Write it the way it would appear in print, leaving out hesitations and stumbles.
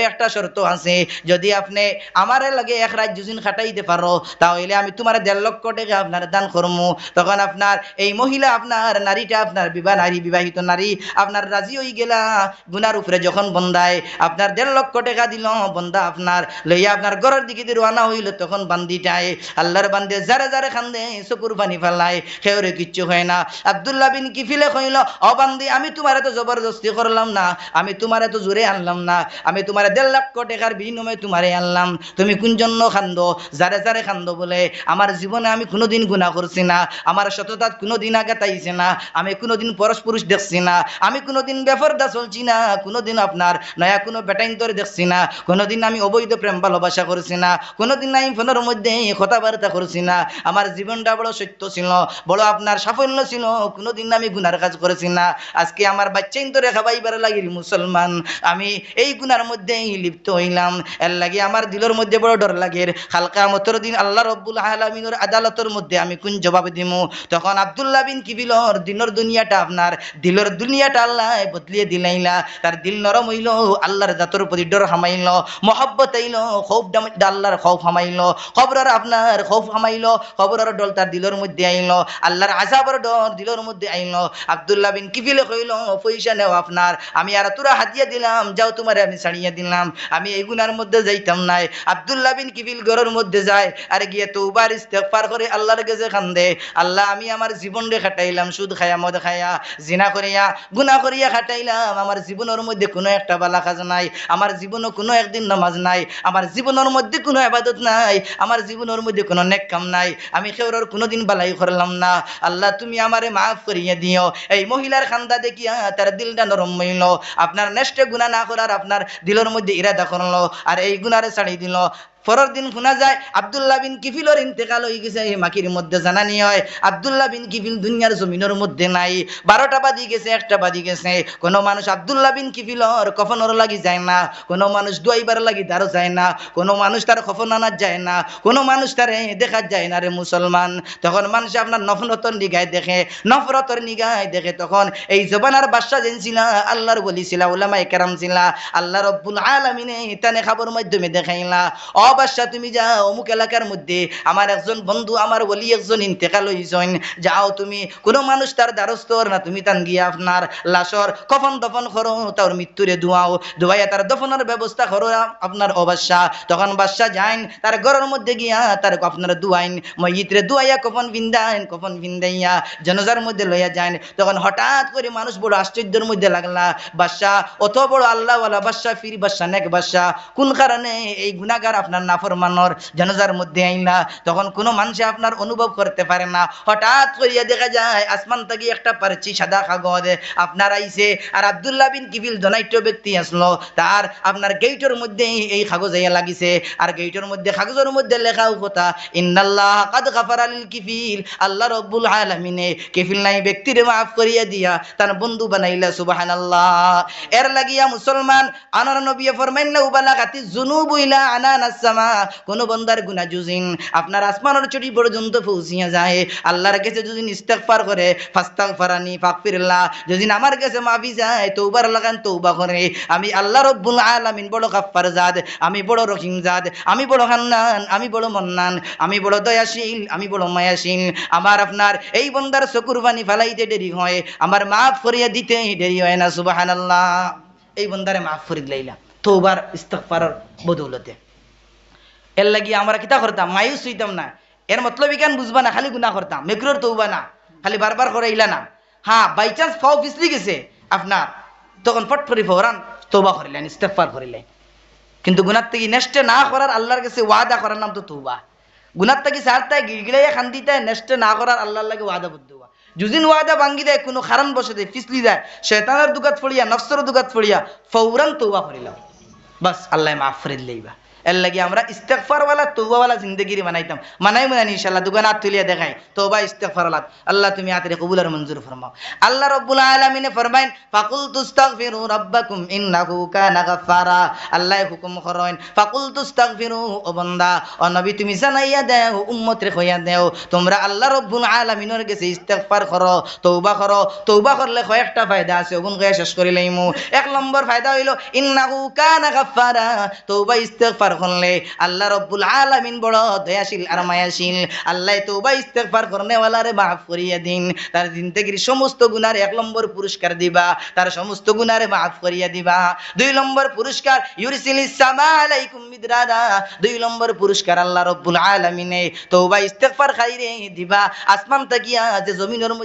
একটা শর্ত আছে, যদি আপনি আমারে লাগে এক রাত দুদিন খাটাইতে পারো তাহলে আমি তোমার 1.5 লক্ষ টাকা আপনার দান করবো। তখন আপনার এই মহিলা আপনার নারীটা আপনার বিবাহিত নারী আপনার রাজি হয়ে গেলা। গুনার উপরে যখন বন্দায় আপনার 1.5 লক্ষ টাকা দিল, বন্দা আপনার লইয়া আপনার ঘরের দিকে রওনা হইল। তখন বান্দিটায় আল্লাহর বান্দে যারে যারে খান্দে চকুর পানি ফেলায়, সেওরে কিচ্ছু হয় না। আব্দুল্লাহ বিন কিফিলে কইল, ও বান্দি আমি তোমার এত জবরদস্তি করলাম না, আমি তোমার এত জোরে আনলাম না, আমি তোমার 1.5 লক্ষ টাকার বিনিময়ে তোমারে আনলাম, তুমি কোন জন্য খান্দো? যারে যারে খান্দো বলে আমার জীবনে আমি কোনোদিন গুনাহ করছি না, আমার সততা কোনোদিন আগে তাইছে না, আমি কোনোদিন পরস্পুরুষ দেখছি না, আমি কোনোদিন বেফরদা চলছি না, কোনোদিন আপনার নয়া কোনো বেটাইন্তরে দেখছি না, কোনোদিন আমি অবৈধ প্রেম ভালোবাসা করছি না, কোনোদিন আমি ফোনের মধ্যে কথাবার্তা করছি না, আমার জীবনটা বড় সত্য ছিল, বড় আপনার সাফল্য ছিল, কোনোদিন আমি গুনার কাজ করেছি না। আজকে আমার বাচ্চাইন্তরে খাবাইবার লাগিল মুসলমান, আমি এই গুনার মধ্যেই লিপ্ত হইলাম। এর লাগে আমার দিলের মধ্যে বড় ডর লাগে, হালকা মতর দিন আল্লাহ রব্বুল আলামিনের আদালতের মধ্যে আমি কোন জবাব দিমু? তখন আব্দুল্লাহ বিন কিবিলর দিনের দুনিয়াটা আপনার দিলের দুনিয়াটা আল্লাহ বদলিয়ে দিলাইলা। তার দিল নরম হইল, আল্লাহর জাতর প্রতি ডর হামাইল, মহব্বত আইল, খৌফ আল্লাহর খৌফ হামাইল, খবরের আপনার খৌফ হামাইল, খবরের ডর তার দিলের মধ্যে আইল, আল্লাহর আযাবের ডর দিলের মধ্যে আইল। আব্দুল্লাহ বিন কিফিলে কইল, পয়সা নেও আপনার, আমি আর তোরা হাতিয়া দিলাম, যাও তোমারে আমি ছাড়িয়ে দিলাম, আমি এই গুনার মধ্যে যাইতাম নাই। আব্দুল্লাহ বিন কিফিল ঘরের মধ্যে যায় আর গিয়ে তওবার ইস্তেগফার করে আল্লাহর কাছে কান্দে, আল্লাহ আমি আমার জীবন রে খাটাইলাম সুদ খায়া মদ খায়া জিনা করিয়া গুনাহ করিয়া খাটাইলাম, আমার জীবনের মধ্যে কোনো একটা বালা কাজ নাই, আমার জীবনে কোনো একদিন নামাজ নাই, আমার জীবনের মধ্যে কোনো ইবাদত নাই, আমার জীবনের মধ্যে কোনো নেক কাম নাই, আমি কেউর কোনোদিন বালাই করলাম না, আল্লাহ তুমি আমারে মাফ করিয়ে দিও। এই মহিলার খান্দা দেখিয়া তার দিলটা নরম হইল, আপনার নেক্সটে গুনাহ না করার আপনার দিলের মধ্যে ইরাদা করলো আর এই গুনারে ছাড়িয়ে দিল। পরের দিন শোনা যায় আব্দুল্লাহ বিন কিফিলর ইন্তেকাল হয়ে গেছে। এই মাকির মধ্যে জানানি হয় আব্দুল্লাহ বিন কিফিল দুনিয়ার জমিনের মধ্যে নাই। 12টা বাজি গেছে, 1টা বাজি গেছে, কোনো মানুষ আব্দুল্লাহ বিন কিফিলর কফনর লাগি যায় না, কোনো মানুষ দোয়াইবার লাগি তারও যায় না, কোনো মানুষ তার কফন আনার যায় না, কোনো মানুষ তার দেখা যায় না রে মুসলমান। তখন মানুষ আপনার নফরতর নিগায় দেখে, নফরতর নিগায় দেখে। তখন এই জবানার বাদশা যেন ছিল, আল্লাহর বলি ছিল, উলামায়ে কেরাম ছিল, আল্লাহ রব্বুল আলামিনে তানে খবর মাধ্যমে দেখাইলা, বাদশা তুমি যাও অমুক এলাকার মধ্যে আমার একজন বন্ধু আমার ওলি একজন ইন্তেকাল হইছেন, যাও তুমি কোনো মানুষ তার দ্বারস্থ না, তুমি তান গিয়া আপনার লাশর কফন দফন করো, তার মৃত্যুরে দোয়াও, দোয়াইয়া তার দফনের ব্যবস্থা করো আপনার বাদশা। তখন বাদশা যাইন তার ঘরের মধ্যে গিয়া তার আপনার দোয়াইন মইয়িতরে দোয়াইয়া কফন ভিন্দাইন, কফন ভিন্দাইয়া জানাজার মধ্যে লইয়া যাইন। তখন হঠাৎ করে মানুষ বড় আশ্চর্যের মধ্যে লাগলা, বাদশা অত বড় আল্লাহওয়ালা বাদশা, ফির বাদশা নেক বাদশা, কোন কারণে এই গুনাহগার আপনার নাফরমানর জানাজার মধ্যে আইলা? তখন কোনো মানুষ আপনার অনুভব করতে পারে না। হঠাৎ করিয়া দেখা যায় আসমান থেকে একটা পারচি সাদা কাগজ আপনার আইছে, আর আব্দুল্লাহ বিন কিফিল জনাইট ব্যক্তি আসলো, তার আপনার গেইটের মধ্যে এই কাগজ আইয়া লাগিছে, আর গেইটের মধ্যে কাগজের মধ্যে লেখাও কথা ইন্নাল্লাহ কাদ গাফারা লিল কিফিল, আল্লাহ রব্বুল আলামিনে কিফিল নাই ব্যক্তিরে মাফ করিয়া দিয়া তার বন্ধু বানাইলা। সুবহানাল্লাহ। এর লাগিয়া মুসলমান আনার নবী ফরমাইনা উবালাগাতি যুনুবু ইলা আনানাস সামা, কোন বান্দার গুনাহ যুজিন আপনার আসমানের চটি পর্যন্ত পৌঁছিয়া যায়, আল্লাহর কাছে যদি ইস্তেগফার করে ফাস্তাগফারানি ফাগফিরল্লাহ, যদি আমার কাছে মাফি চায় তওবার লাগান তওবা করে, আমি আল্লাহ রব্বুল আলামিন বড় গাফফার জাত, আমি বড় রহিম জাত, আমি বড় হান্নান, আমি বড় মন্নান, আমি বড় দয়াশীল, আমি বড় মায়াশীল। আমার আপনার এই বান্দার চকুর পানি ফেলাইতে দেরি হয়, আমার মাফ করিয়া দিতে দেরি হয় না। সুবহানাল্লাহ। এই বান্দারে মাফ করে দিলাইলা তওবার ইস্তেগফারের বদৌলতে। এর লাগি আমরা কিতা করতাম, মায়ুস হইতাম না। এর মতলব কেন বুঝবা না, খালি গুনাহ করতাম, মেকরুর তওবা না, খালি বারবার করাইলা না। হ্যাঁ, বাই চান্স ফাও পিছলি গেছে আপনার, তখন ফট করে ফৌরান তওবা করিলেন, ইস্তেগফার করিলেন। কিন্তু গুনাহ থেকে নেক্সটে না করার আল্লাহর কাছে ওয়াদা করার নাম তো তওবা। গুনাহ থেকে সারতায় গিড়গিড়াইয়া খান্দিতায় নেক্সটে না করার আল্লাহর লাগে ওয়াদা বদ্ধ হওয়া। যদিন ওয়াদা ভাঙ্গি দেয়, কোনো কারণ বসে দেয়, পিছলি যায়, শয়তানের দুগাত ফড়িয়া নফসের দুগাত ফড়িয়া ফৌরান তওবা করিলাম, বাস আল্লাহ মাফ করে দিলেইবা। এর লাগি আমরা ইস্তেগফার ওয়ালা তওবা ওয়ালা জিন্দেগি বানাইতাম মানাই মানানি ইনশাআল্লাহ দুগান হাত তুলিয়া দেখাই তওবা ইস্তেগফার ওয়ালা আল্লাহ তুমি আতরে কবুল আর মঞ্জুর ফরমাও আল্লাহ রাব্বুল আলামিন ফরমাইন ফাকুল তুস্তাগফিরু রাব্বাকুম ইন্নাহু কানা গাফফারা আল্লাহ হুকুম করেন ফাকুল তুস্তাগফিরু ও বান্দা ও নবী তুমি জানাইয়া দাও উম্মত রে কইয়া দাও তোমরা আল্লাহ রাব্বুল আলামিনের কাছে ইস্তেগফার করো তওবা করলে কয়েকটা ফায়দা আছে ওগুন কইয়া শেষ করি লাইমু এক নম্বর ফায়দা হইল ইন্নাহু কানা গাফফারা তওবা ইস্তেগফার করলে আল্লাহ রাব্বুল আলামিন বড় দয়াশীল আর মায়াশীল আল্লাহ তওবা ইস্তেগফার করনে ওয়ালারে মাফ করিয়া দিন তার জিন্দেগীর সমস্ত গুনার এক নম্বর পুরস্কার দিবা তার সমস্ত গুনারে মাফ করিয়া দিবা দুই নম্বর পুরস্কার ইউরসিলিস সামা আলাইকুম মিদরারা দুই নম্বর পুরস্কার আল্লাহ রাব্বুল আলামিনে তওবা ইস্তেগফার খাইরে দিবা আসমান তাকিয়া যে জমিনের